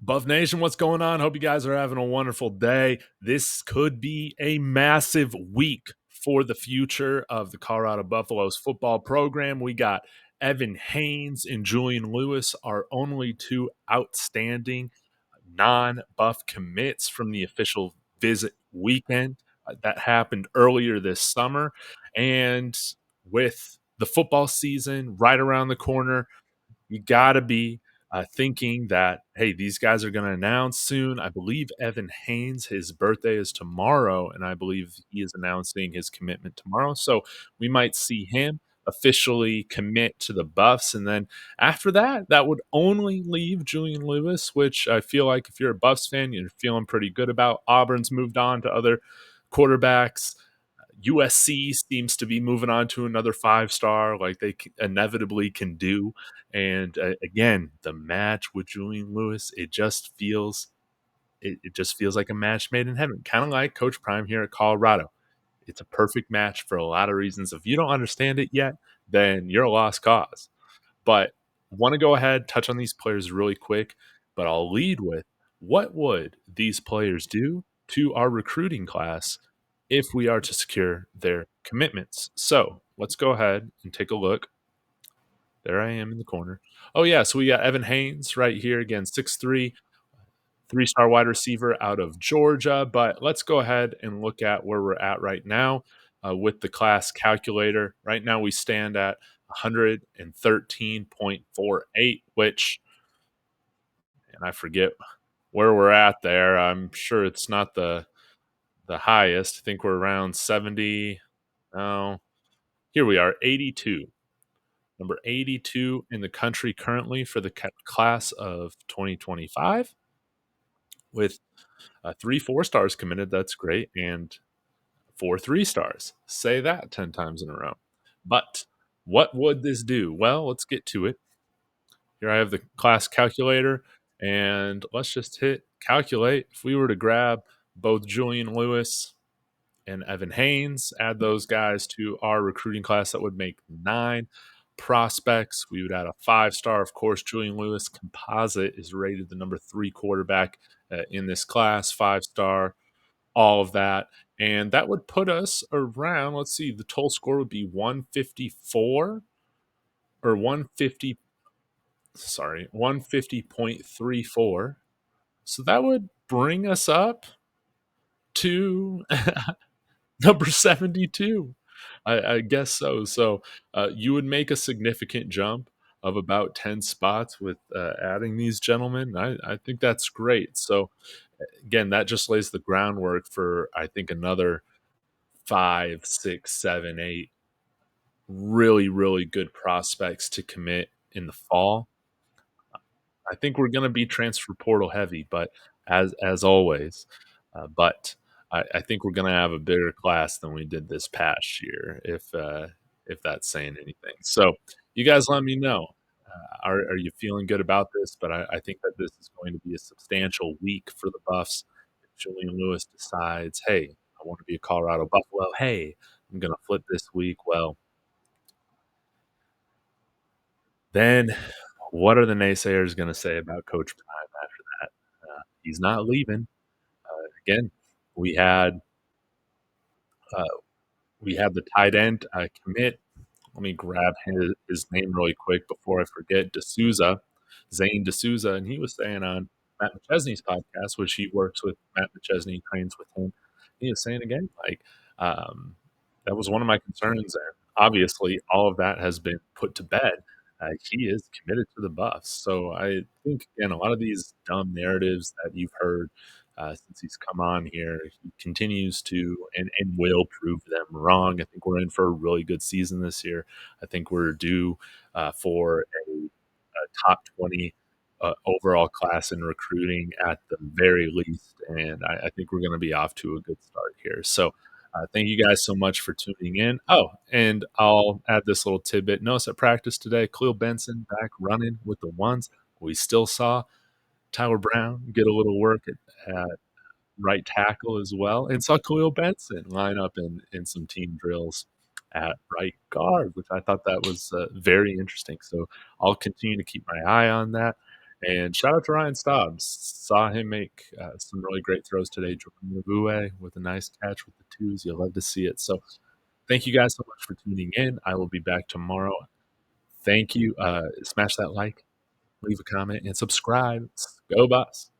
Buff Nation, what's going on? Hope you guys are having a wonderful day. This could be a massive week for the future of the Colorado Buffaloes football program. We got Evan Haynes and Julian Lewis, our only two outstanding non-buff commits from the official visit weekend that happened earlier this summer. And with the football season right around the corner, you got to be thinking that, hey, these guys are going to announce soon. I believe Evan Haynes, his birthday is tomorrow, and I believe he is announcing his commitment tomorrow. So we might see him officially commit to the Buffs. And then after that, that would only leave Julian Lewis, which I feel like if you're a Buffs fan, you're feeling pretty good about. Auburn's moved on to other quarterbacks. USC seems to be moving on to another 5-star, like they inevitably can do. And again, the match with Julian Lewis, it just feels like a match made in heaven, kind of like Coach Prime here at Colorado. It's a perfect match for a lot of reasons. If you don't understand it yet, then you're a lost cause. But want to go ahead, touch on these players really quick, but I'll lead with what would these players do to our recruiting class if we are to secure their commitments? So let's go ahead and take a look. There I am in the corner. Oh, yeah. So we got Evan Haynes right here again, 6'3, 3-star wide receiver out of Georgia. But let's go ahead and look at where we're at right now with the class calculator. Right now we stand at 113.48, which, and I forget where we're at there. I'm sure it's not the highest. I think we're around 70. Oh, here we are, 82. Number 82 in the country currently for the class of 2025 with 3 4-stars committed. That's great. And 4 3-stars. Say that 10 times in a row. But what would this do? Well, let's get to it. Here I have the class calculator, and let's just hit calculate. If we were to grab both Julian Lewis and Evan Haynes, add those guys to our recruiting class, that would make 9 prospects. We would add a 5-star. Of course, Julian Lewis composite is rated the number 3 quarterback in this class, 5-star, all of that. And that would put us around, let's see, the total score would be 154 or 150.34. So that would bring us up to number 72. I guess so. So you would make a significant jump of about 10 spots with adding these gentlemen. I think that's great. So again, that just lays the groundwork for, I think, another 5, 6, 7, 8 really, really good prospects to commit in the fall. I think we're going to be transfer portal heavy, but as always, but I think we're going to have a bigger class than we did this past year, if that's saying anything. So you guys, let me know. Are you feeling good about this? But I think that this is going to be a substantial week for the Buffs. If Julian Lewis decides, hey, I want to be a Colorado Buffalo. Hey, I'm going to flip this week. Well, then what are the naysayers going to say about Coach Prime after that? He's not leaving. Again, we had uh, we had the tight end commit. Let me grab his name really quick before I forget. Zane D'Souza, and he was saying on Matt McChesney's podcast, which he works with Matt McChesney, trains with him. He was saying again, like that was one of my concerns, and obviously all of that has been put to bed. He is committed to the Buffs, so I think again a lot of these dumb narratives that you've heard since he's come on here, he continues to and will prove them wrong. I think we're in for a really good season this year. I think we're due for a top 20 overall class in recruiting at the very least, and I think we're going to be off to a good start here. So thank you guys so much for tuning in. Oh, and I'll add this little tidbit. Notice at practice today, Khalil Benson back running with the ones. We still saw Tyler Brown get a little work at right tackle as well, and saw Khalil Benson line up in some team drills at right guard, which I thought that was very interesting. So I'll continue to keep my eye on that. And shout out to Ryan Stobbs. Saw him make some really great throws today. Jordan Mabue with a nice catch with the twos. You'll love to see it. So thank you guys so much for tuning in. I will be back tomorrow. Thank you. Smash that like, leave a comment, and subscribe. Go Boss.